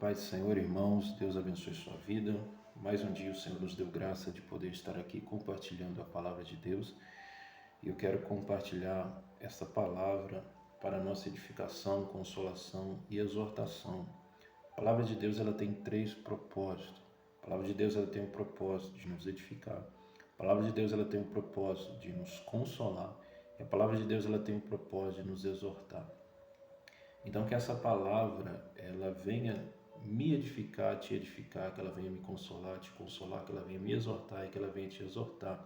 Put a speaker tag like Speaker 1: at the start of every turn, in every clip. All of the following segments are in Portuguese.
Speaker 1: paz do Senhor, irmãos, Deus abençoe sua vida. Mais um dia o Senhor nos deu graça de poder estar aqui compartilhando a palavra de Deus. E eu quero compartilhar essa palavra para a nossa edificação, consolação e exortação. A palavra de Deus ela tem três propósitos. A palavra de Deus ela tem o propósito de nos edificar. A palavra de Deus ela tem o propósito de nos consolar. E a palavra de Deus ela tem o propósito de nos exortar. Então que essa palavra ela venha me edificar, te edificar, que ela venha me consolar, te consolar, que ela venha me exortar e que ela venha te exortar.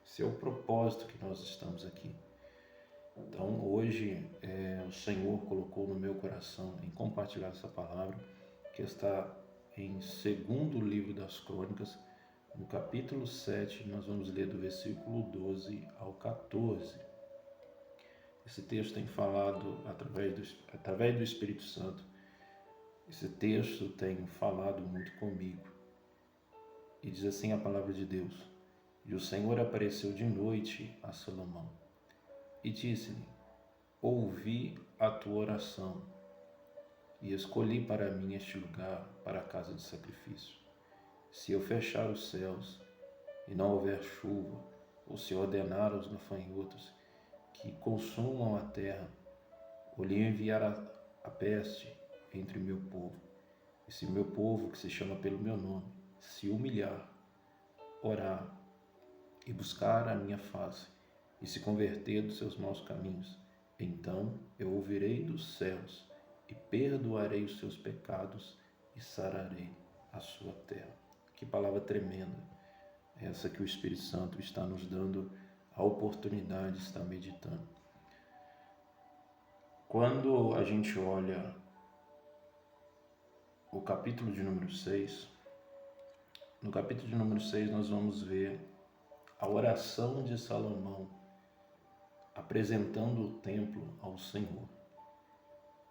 Speaker 1: Esse é o propósito que nós estamos aqui. Então hoje o Senhor colocou no meu coração em compartilhar essa palavra que está em segundo livro das Crônicas, no capítulo 7, nós vamos ler do versículo 12 ao 14. Esse texto tem falado através do Espírito Santo. Esse texto tem falado muito comigo. E diz assim a palavra de Deus: E o Senhor apareceu de noite a Salomão e disse-lhe: Ouvi a tua oração e escolhi para mim este lugar para a casa de sacrifício. Se eu fechar os céus e não houver chuva, ou se ordenar aos gafanhotos que consumam a terra, ou lhe enviar a peste entre o meu povo, e se meu povo, que se chama pelo meu nome, se humilhar, orar e buscar a minha face, e se converter dos seus maus caminhos, então eu ouvirei dos céus e perdoarei os seus pecados e sararei a sua terra. Que palavra tremenda essa que o Espírito Santo está nos dando a oportunidade de estar meditando. Quando a gente olha o capítulo de número 6, no capítulo de número 6 nós vamos ver a oração de Salomão apresentando o templo ao Senhor.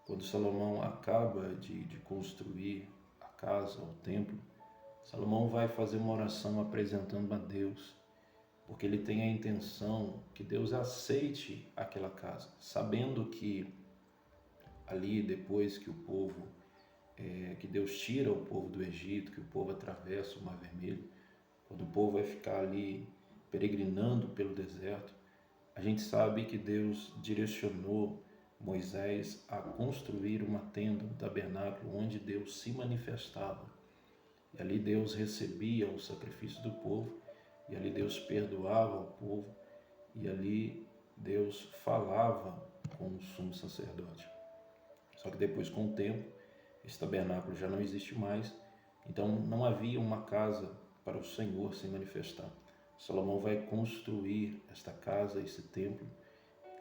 Speaker 1: Quando Salomão acaba de construir a casa, o templo, Salomão vai fazer uma oração apresentando a Deus, porque ele tem a intenção que Deus aceite aquela casa, sabendo que ali depois que o povo, que Deus tira o povo do Egito, que o povo atravessa o Mar Vermelho, quando o povo vai ficar ali peregrinando pelo deserto, a gente sabe que Deus direcionou Moisés a construir uma tenda, um tabernáculo, onde Deus se manifestava. E ali Deus recebia o sacrifício do povo, e ali Deus perdoava o povo, e ali Deus falava com o sumo sacerdote. Só que depois, com o tempo, esse tabernáculo já não existe mais, então não havia uma casa para o Senhor se manifestar. Salomão vai construir esta casa, esse templo,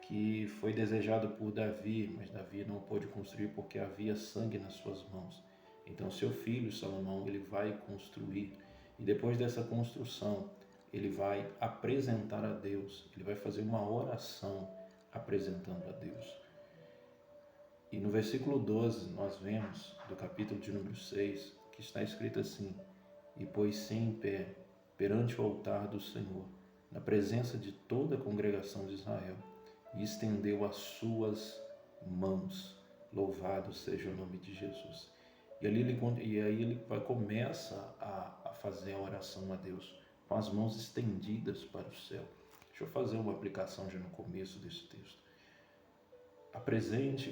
Speaker 1: que foi desejado por Davi, mas Davi não pôde construir porque havia sangue nas suas mãos. Então seu filho Salomão ele vai construir, e depois dessa construção ele vai apresentar a Deus, ele vai fazer uma oração apresentando a Deus. E no versículo 12 nós vemos do capítulo de número 6 que está escrito assim: E pôs-se em pé perante o altar do Senhor, na presença de toda a congregação de Israel, e estendeu as suas mãos. Louvado seja o nome de Jesus. E aí ele começa a fazer a oração a Deus, com as mãos estendidas para o céu. Deixa eu fazer uma aplicação já no começo desse texto.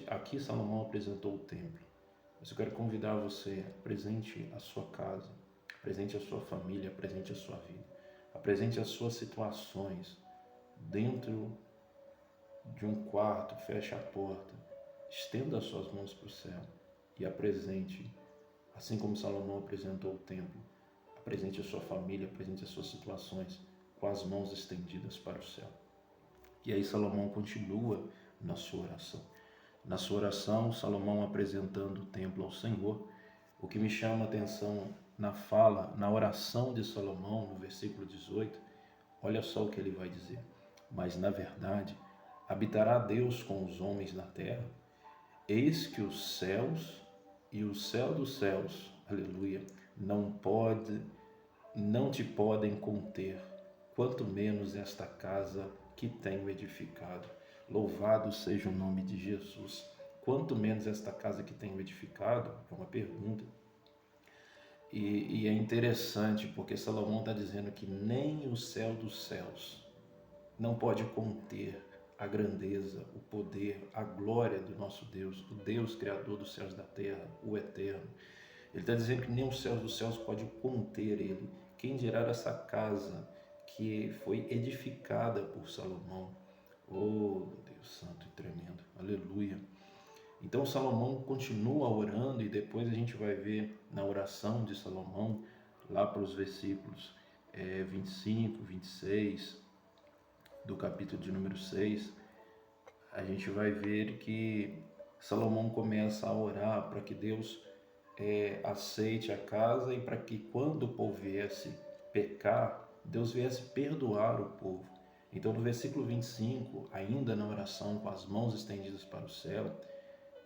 Speaker 1: Aqui Salomão apresentou o templo, mas eu quero convidar você, apresente a sua casa, apresente a sua família, apresente a sua vida, apresente as suas situações dentro de um quarto, feche a porta, estenda as suas mãos para o céu e apresente, assim como Salomão apresentou o templo, apresente a sua família, apresente as suas situações com as mãos estendidas para o céu. E aí Salomão continua na sua oração. Na sua oração, Salomão apresentando o templo ao Senhor. O que me chama a atenção na oração de Salomão, no versículo 18, olha só o que ele vai dizer: Mas na verdade, habitará Deus com os homens na terra? Eis que os céus e o céu dos céus, aleluia, não te podem conter, quanto menos esta casa que tenho edificado. Louvado seja o nome de Jesus. Quanto menos esta casa que tenho edificado, é uma pergunta. E é interessante porque Salomão está dizendo que nem o céu dos céus não pode conter a grandeza, o poder, a glória do nosso Deus, o Deus criador dos céus e da terra, o eterno. Ele está dizendo que nem os céus dos céus pode conter ele. Quem dirá essa casa que foi edificada por Salomão? Oh, Deus santo e tremendo, aleluia. Então Salomão continua orando e depois a gente vai ver na oração de Salomão, lá para os versículos 25, 26 do capítulo de número 6, a gente vai ver que Salomão começa a orar para que Deus aceite a casa e para que quando o povo viesse pecar, Deus viesse perdoar o povo. Então no versículo 25, ainda na oração com as mãos estendidas para o céu,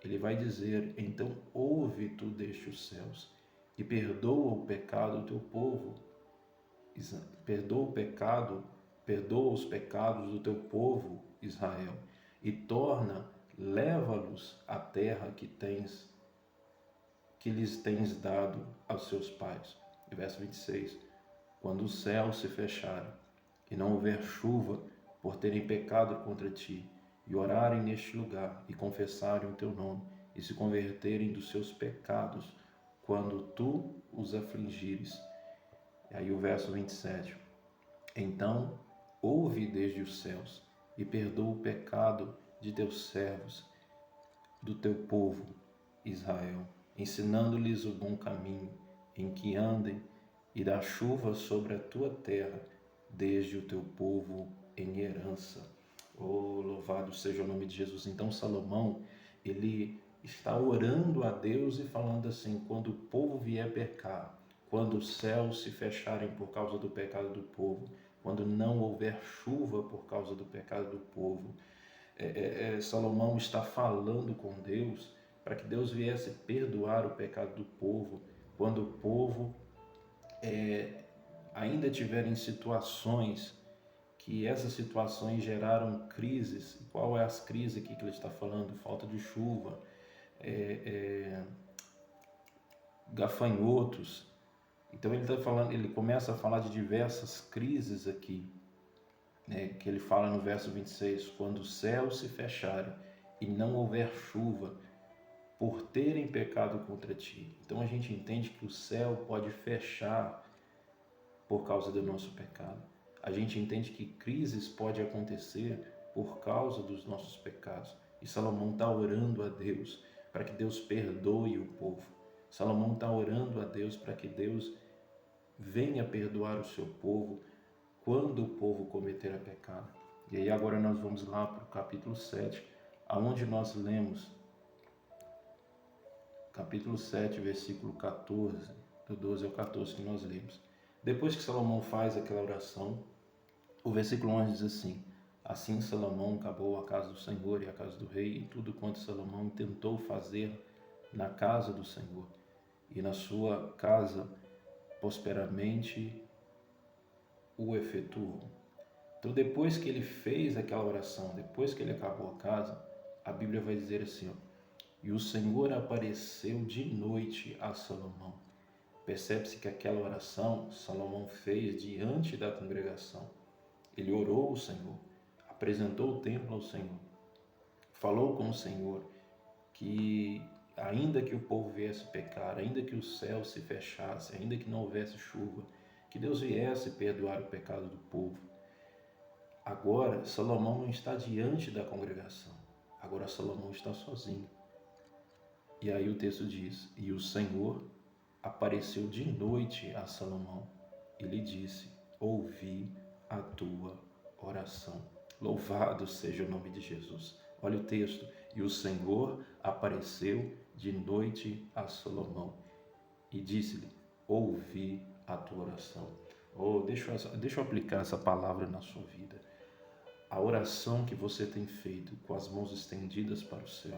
Speaker 1: ele vai dizer: então ouve tu desde os céus e perdoa o pecado do teu povo, perdoa o pecado, perdoa os pecados do teu povo Israel e leva-los à terra que lhes tens dado aos seus pais. E verso 26, quando os céus se fecharem e não houver chuva por terem pecado contra ti, e orarem neste lugar, e confessarem o teu nome, e se converterem dos seus pecados, quando tu os afligires. E aí o verso 27, então ouve desde os céus, e perdoa o pecado de teus servos, do teu povo Israel, ensinando-lhes o bom caminho em que andem, e dá chuva sobre a tua terra, desde o teu povo em herança. Oh, louvado seja o nome de Jesus. Então Salomão, ele está orando a Deus e falando assim: quando o povo vier pecar, quando os céus se fecharem por causa do pecado do povo, quando não houver chuva por causa do pecado do povo, Salomão está falando com Deus para que Deus viesse perdoar o pecado do povo, quando o povo ainda tiver em situações que essas situações geraram crises. Qual é as crises aqui que ele está falando? Falta de chuva, gafanhotos. Então ele está falando, ele começa a falar de diversas crises aqui, né, que ele fala no verso 26, quando os céus se fecharem e não houver chuva por terem pecado contra ti. Então a gente entende que o céu pode fechar por causa do nosso pecado. A gente entende que crises podem acontecer por causa dos nossos pecados. E Salomão está orando a Deus para que Deus perdoe o povo. Salomão está orando a Deus para que Deus venha perdoar o seu povo quando o povo cometer pecado. E aí agora nós vamos lá para o capítulo 7, aonde nós lemos, capítulo 7, versículo 14, do 12 ao 14 que nós lemos. Depois que Salomão faz aquela oração, o versículo 11 diz assim: assim Salomão acabou a casa do Senhor e a casa do rei, e tudo quanto Salomão tentou fazer na casa do Senhor e na sua casa prosperamente o efetuou. Então depois que ele fez aquela oração, depois que ele acabou a casa, a Bíblia vai dizer assim, ó, e o Senhor apareceu de noite a Salomão. Percebe-se que aquela oração Salomão fez diante da congregação. Ele orou ao Senhor, apresentou o templo ao Senhor, falou com o Senhor que ainda que o povo viesse pecar, ainda que o céu se fechasse, ainda que não houvesse chuva, que Deus viesse perdoar o pecado do povo. Agora Salomão não está diante da congregação, agora Salomão está sozinho. E aí o texto diz, e o Senhor apareceu de noite a Salomão e lhe disse, ouvi a tua oração. Louvado seja o nome de Jesus. Olha o texto, e o Senhor apareceu de noite a Salomão e disse-lhe, ouvi a tua oração. Oh, deixa eu aplicar essa palavra na sua vida. A oração que você tem feito com as mãos estendidas para o céu,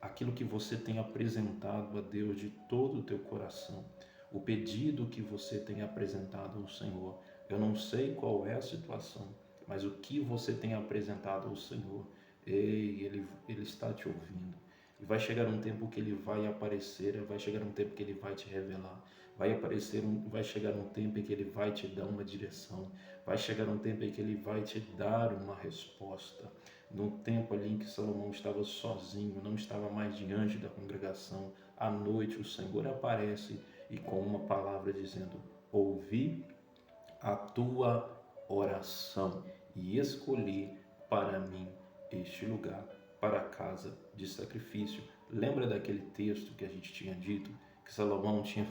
Speaker 1: aquilo que você tem apresentado a Deus de todo o teu coração, o pedido que você tem apresentado ao Senhor. Eu não sei qual é a situação, mas o que você tem apresentado ao Senhor, Ele está te ouvindo. E vai chegar um tempo que ele vai aparecer, vai chegar um tempo que ele vai te revelar. Vai chegar um tempo em que ele vai te dar uma direção. Vai chegar um tempo em que ele vai te dar uma resposta. No tempo ali em que Salomão estava sozinho, não estava mais diante da congregação, à noite o Senhor aparece e com uma palavra dizendo: ouvi a tua oração e escolhi para mim este lugar, para a casa de sacrifício. Lembra daquele texto que a gente tinha dito, que Salomão tinha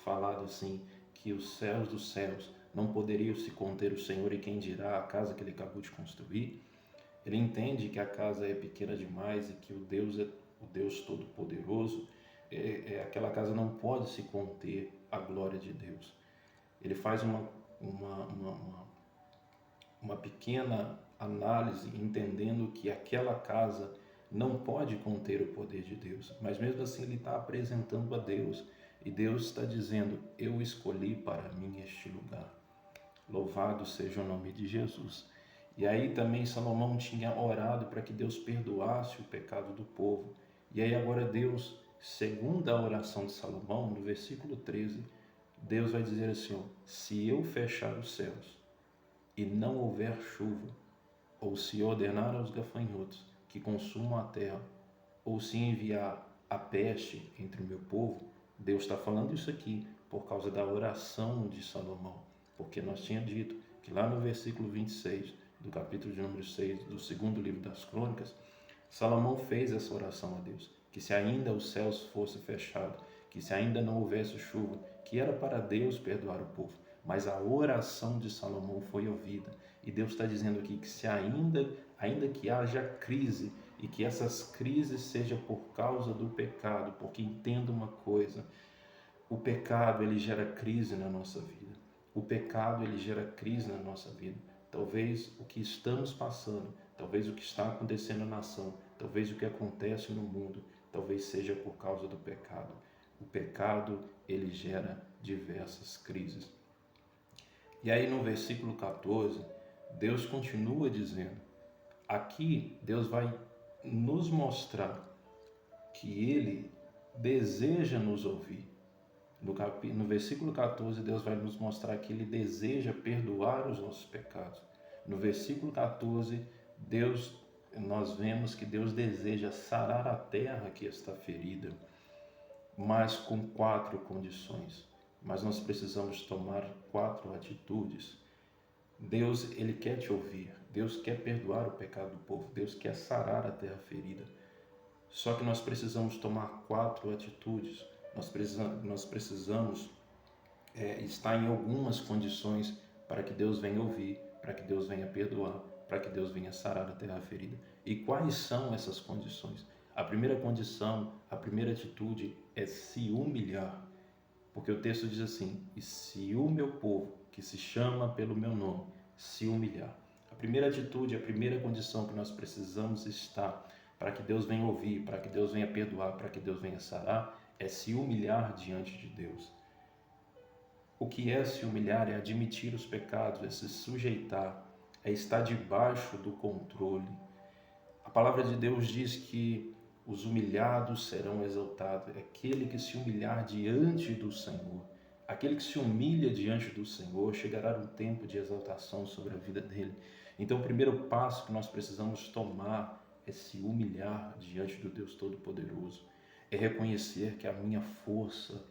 Speaker 1: falado assim, que os céus dos céus não poderiam se conter o Senhor, e quem dirá a casa que ele acabou de construir? Ele entende que a casa é pequena demais e que o Deus é o Deus Todo-Poderoso. Aquela casa não pode se conter a glória de Deus. Ele faz uma pequena análise, entendendo que aquela casa não pode conter o poder de Deus, mas mesmo assim ele está apresentando a Deus, e Deus está dizendo: eu escolhi para mim este lugar. Louvado seja o nome de Jesus. E aí também Salomão tinha orado para que Deus perdoasse o pecado do povo. E aí agora Deus, segundo a oração de Salomão, no versículo 13, Deus vai dizer assim: ó, se eu fechar os céus e não houver chuva, ou se ordenar aos gafanhotos que consumam a terra, ou se enviar a peste entre o meu povo, Deus está falando isso aqui por causa da oração de Salomão, porque nós tínhamos dito que lá no versículo 26 do capítulo de número 6 do segundo livro das Crônicas, Salomão fez essa oração a Deus, que se ainda os céus fossem fechados, que se ainda não houvesse chuva, que era para Deus perdoar o povo, mas a oração de Salomão foi ouvida, e Deus está dizendo aqui que se ainda que haja crise, e que essas crises sejam por causa do pecado, porque entenda uma coisa, o pecado ele gera crise na nossa vida, o pecado ele gera crise na nossa vida. Talvez o que estamos passando, talvez o que está acontecendo na nação, talvez o que acontece no mundo, talvez seja por causa do pecado. O pecado ele gera diversas crises. E aí no versículo 14, Deus continua dizendo, aqui Deus vai nos mostrar que Ele deseja nos ouvir. No versículo 14, Deus vai nos mostrar que Ele deseja perdoar os nossos pecados. No versículo 14, nós vemos que Deus deseja sarar a terra que está ferida, mas com 4 condições. Mas nós precisamos tomar 4 atitudes. Deus, Ele quer te ouvir. Deus quer perdoar o pecado do povo. Deus quer sarar a terra ferida. Só que nós precisamos tomar 4 atitudes. Nós precisamos estar em algumas condições para que Deus venha ouvir, para que Deus venha perdoar, para que Deus venha sarar a terra ferida. E quais são essas condições? A primeira condição, a primeira atitude é se humilhar. Porque o texto diz assim, e se o meu povo, que se chama pelo meu nome, se humilhar. A primeira atitude, a primeira condição que nós precisamos estar para que Deus venha ouvir, para que Deus venha perdoar, para que Deus venha sarar, é se humilhar diante de Deus. O que é se humilhar? É admitir os pecados, é se sujeitar, é estar debaixo do controle. A palavra de Deus diz que os humilhados serão exaltados. É aquele que se humilhar diante do Senhor, aquele que se humilha diante do Senhor, chegará um tempo de exaltação sobre a vida dele. Então o primeiro passo que nós precisamos tomar é se humilhar diante do Deus Todo-Poderoso, é reconhecer que a minha força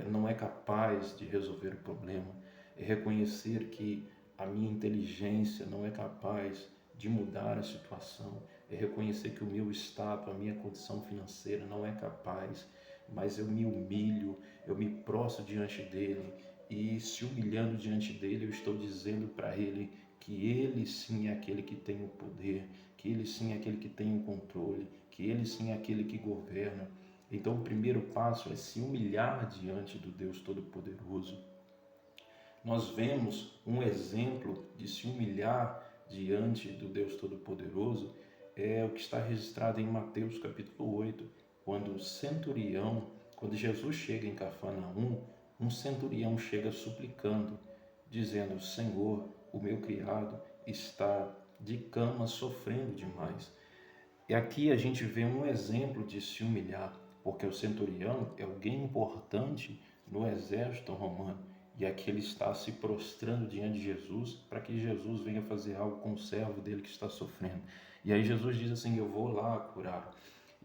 Speaker 1: não é capaz de resolver o problema, é reconhecer que a minha inteligência não é capaz de mudar a situação, é reconhecer que o meu estado, a minha condição financeira não é capaz, mas eu me humilho, eu me prostro diante dele, e se humilhando diante dele, eu estou dizendo para ele que ele sim é aquele que tem o poder, que ele sim é aquele que tem o controle, que ele sim é aquele que governa. Então o primeiro passo é se humilhar diante do Deus Todo-Poderoso. Nós vemos um exemplo de se humilhar diante do Deus Todo-Poderoso, é o que está registrado em Mateus capítulo 8, quando Jesus chega em Cafarnaum, um centurião chega suplicando, dizendo, Senhor, o meu criado está de cama sofrendo demais. E aqui a gente vê um exemplo de se humilhar, porque o centurião é alguém importante no exército romano. E aqui ele está se prostrando diante de Jesus para que Jesus venha fazer algo com o servo dele que está sofrendo. E aí Jesus diz assim: eu vou lá curar.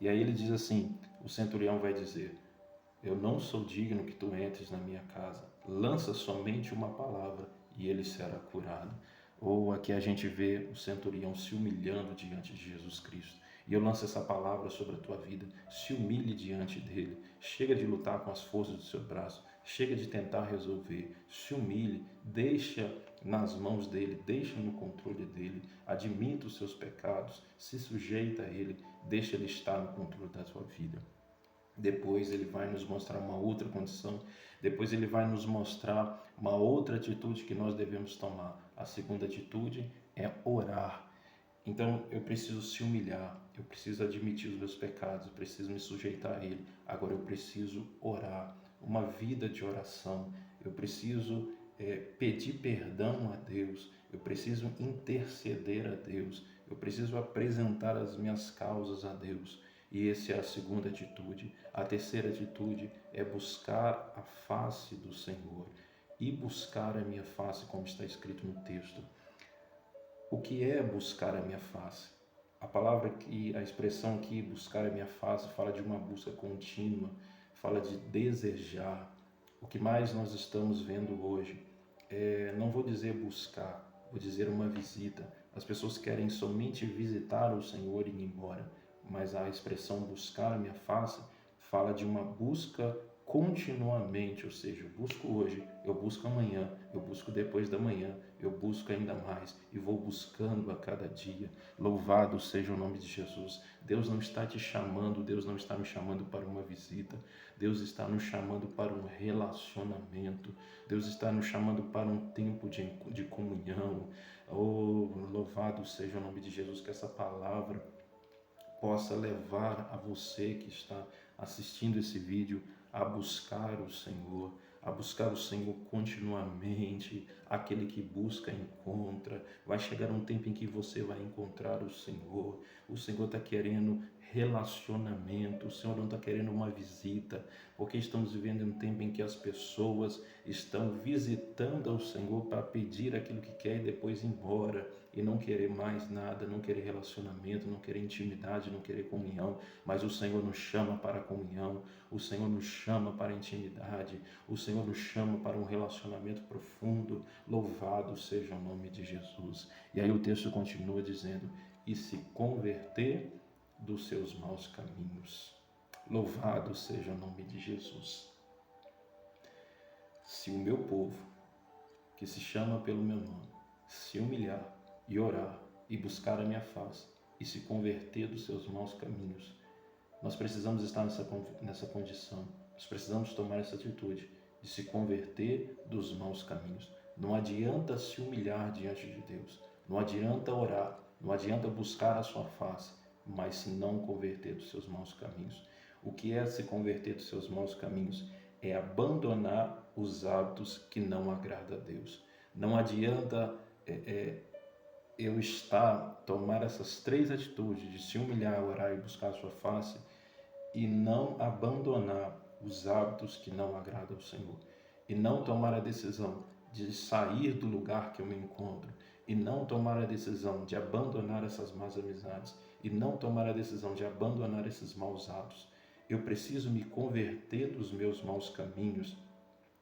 Speaker 1: E aí ele diz assim, o centurião vai dizer: eu não sou digno que tu entres na minha casa. Lança somente uma palavra e ele será curado. Ou aqui a gente vê o centurião se humilhando diante de Jesus Cristo. E eu lanço essa palavra sobre a tua vida. Se humilhe diante dele. Chega de lutar com as forças do seu braço. Chega de tentar resolver. Se humilhe. Deixa nas mãos dele. Deixa no controle dele. Admita os seus pecados. Se sujeita a ele. Deixa ele estar no controle da tua vida. Depois ele vai nos mostrar uma outra condição. Depois ele vai nos mostrar uma outra atitude que nós devemos tomar. A segunda atitude é orar. Então eu preciso se humilhar, eu preciso admitir os meus pecados, eu preciso me sujeitar a Ele. Agora eu preciso orar, uma vida de oração. Eu preciso pedir perdão a Deus, eu preciso interceder a Deus, eu preciso apresentar as minhas causas a Deus. E essa é a segunda atitude. A terceira atitude é buscar a face do Senhor e buscar a minha face, como está escrito no texto. O que é buscar a minha face? A palavra aqui, a expressão aqui, buscar a minha face, fala de uma busca contínua, fala de desejar. O que mais nós estamos vendo hoje não vou dizer buscar, vou dizer uma visita. As pessoas querem somente visitar o Senhor e ir embora, mas a expressão buscar a minha face fala de uma busca continuamente, ou seja, eu busco hoje, eu busco amanhã, eu busco depois da manhã, eu busco ainda mais e vou buscando a cada dia. Louvado seja o nome de Jesus. Deus não está te chamando, Deus não está me chamando para uma visita, Deus está nos chamando para um relacionamento, Deus está nos chamando para um tempo de comunhão. Oh, louvado seja o nome de Jesus, que essa palavra possa levar a você que está assistindo esse vídeo a buscar o Senhor continuamente. Aquele que busca, encontra. Vai chegar um tempo em que você vai encontrar o Senhor. O Senhor está querendo relacionamento, o Senhor não está querendo uma visita, porque estamos vivendo um tempo em que as pessoas estão visitando ao Senhor para pedir aquilo que quer e depois ir embora, e não querer mais nada, não querer relacionamento, não querer intimidade, não querer comunhão. Mas o Senhor nos chama para a comunhão, o Senhor nos chama para a intimidade, o Senhor nos chama para um relacionamento profundo. Louvado seja o nome de Jesus. E aí o texto continua dizendo: e se converter dos seus maus caminhos. Louvado seja o nome de Jesus. Se o meu povo, que se chama pelo meu nome, se humilhar e orar e buscar a minha face e se converter dos seus maus caminhos, nós precisamos estar nessa condição. Nós precisamos tomar essa atitude de se converter dos maus caminhos. Não adianta se humilhar diante de Deus. Não adianta orar. Não adianta buscar a sua face, mas se não converter dos seus maus caminhos. O que é se converter dos seus maus caminhos? É abandonar os hábitos que não agradam a Deus. Não adianta tomar essas três atitudes de se humilhar, orar e buscar a sua face e não abandonar os hábitos que não agradam ao Senhor, e não tomar a decisão de sair do lugar que eu me encontro, e não tomar a decisão de abandonar essas más amizades, e não tomar a decisão de abandonar esses maus hábitos. Eu preciso me converter dos meus maus caminhos,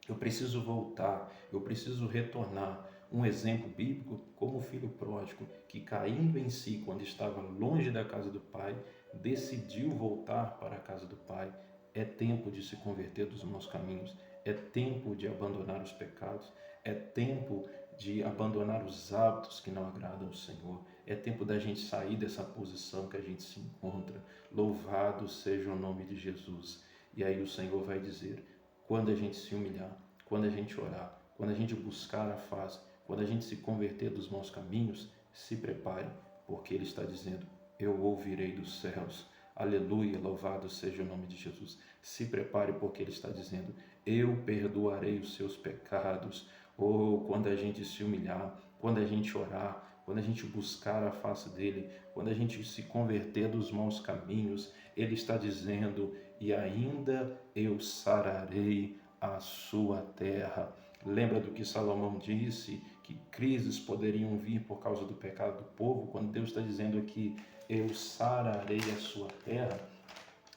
Speaker 1: eu preciso voltar, eu preciso retornar. Um exemplo bíblico, como o filho pródigo, que caindo em si quando estava longe da casa do pai, decidiu voltar para a casa do pai. É tempo de se converter dos maus caminhos, é tempo de abandonar os pecados, é tempo de abandonar os hábitos que não agradam ao Senhor, é tempo da gente sair dessa posição que a gente se encontra. Louvado seja o nome de Jesus. E aí o Senhor vai dizer: quando a gente se humilhar, quando a gente orar, quando a gente buscar a face, quando a gente se converter dos maus caminhos, se prepare, porque Ele está dizendo: eu ouvirei dos céus. Aleluia, louvado seja o nome de Jesus. Se prepare, porque Ele está dizendo: eu perdoarei os seus pecados. Ou quando a gente se humilhar, quando a gente orar, quando a gente buscar a face dele, quando a gente se converter dos maus caminhos, ele está dizendo: e ainda eu sararei a sua terra. Lembra do que Salomão disse, que crises poderiam vir por causa do pecado do povo? Quando Deus está dizendo aqui: eu sararei a sua terra.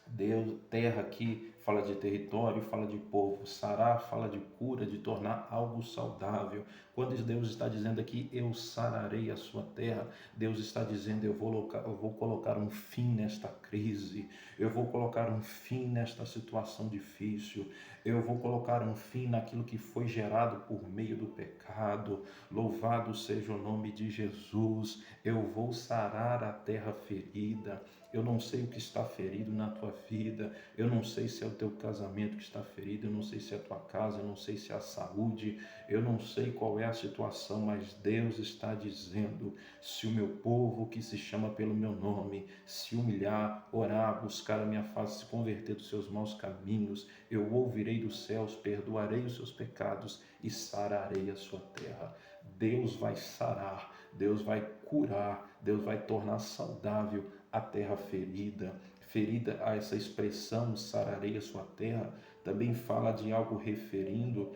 Speaker 1: Deus, terra aqui fala de território, fala de povo. Sarar fala de cura, de tornar algo saudável. Quando Deus está dizendo aqui, eu sararei a sua terra, Deus está dizendo, eu vou colocar um fim nesta crise, eu vou colocar um fim nesta situação difícil, eu vou colocar um fim naquilo que foi gerado por meio do pecado. Louvado seja o nome de Jesus. Eu vou sarar a terra ferida. Eu não sei o que está ferido na tua vida, eu não sei se é o teu casamento que está ferido, eu não sei se é a tua casa, eu não sei se é a saúde, eu não sei qual é a situação, mas Deus está dizendo: se o meu povo que se chama pelo meu nome se humilhar, orar, buscar a minha face, se converter dos seus maus caminhos, eu ouvirei dos céus, perdoarei os seus pecados e sararei a sua terra. Deus vai sarar, Deus vai curar, Deus vai tornar saudável a terra ferida. Ferida, a essa expressão, sararei a sua terra, também fala de algo referindo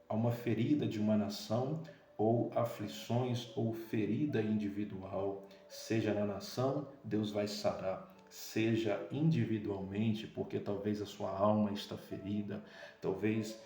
Speaker 1: a uma ferida de uma nação, ou aflições, ou ferida individual. Seja na nação, Deus vai sarar. Seja individualmente, porque talvez a sua alma está ferida, talvez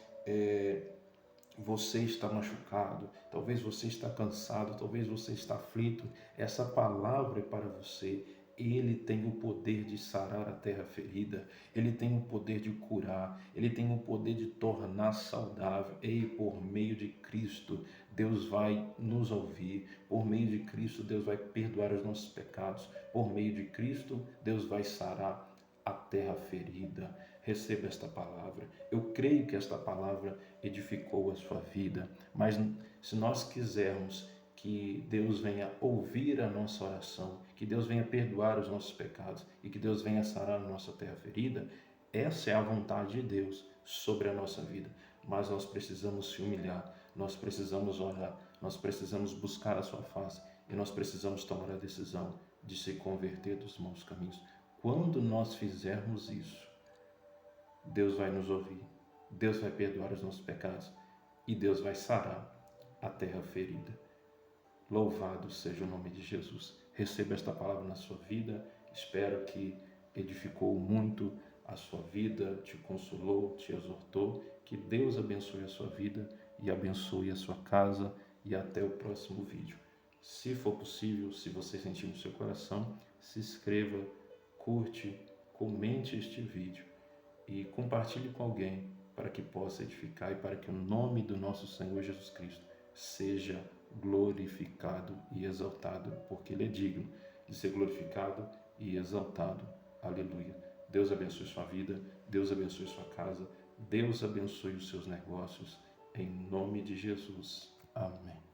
Speaker 1: você está machucado, talvez você está cansado, talvez você está aflito. Essa palavra é para você. Ele tem o poder de sarar a terra ferida, ele tem o poder de curar, ele tem o poder de tornar saudável. E por meio de Cristo, Deus vai nos ouvir. Por meio de Cristo, Deus vai perdoar os nossos pecados. Por meio de Cristo, Deus vai sarar a terra ferida. Receba esta palavra. Eu creio que esta palavra edificou a sua vida, mas se nós quisermos que Deus venha ouvir a nossa oração, que Deus venha perdoar os nossos pecados e que Deus venha sarar a nossa terra ferida, essa é a vontade de Deus sobre a nossa vida. Mas nós precisamos se humilhar, nós precisamos orar, nós precisamos buscar a sua face e nós precisamos tomar a decisão de se converter dos maus caminhos. Quando nós fizermos isso, Deus vai nos ouvir, Deus vai perdoar os nossos pecados e Deus vai sarar a terra ferida. Louvado seja o nome de Jesus. Receba esta palavra na sua vida. Espero que edificou muito a sua vida, te consolou, te exortou. Que Deus abençoe a sua vida e abençoe a sua casa. E até o próximo vídeo. Se for possível, se você sentir no seu coração, se inscreva, curte, comente este vídeo e compartilhe com alguém para que possa edificar e para que o nome do nosso Senhor Jesus Cristo seja glorificado e exaltado, porque Ele é digno de ser glorificado e exaltado. Aleluia. Deus abençoe sua vida, Deus abençoe sua casa, Deus abençoe os seus negócios, em nome de Jesus. Amém.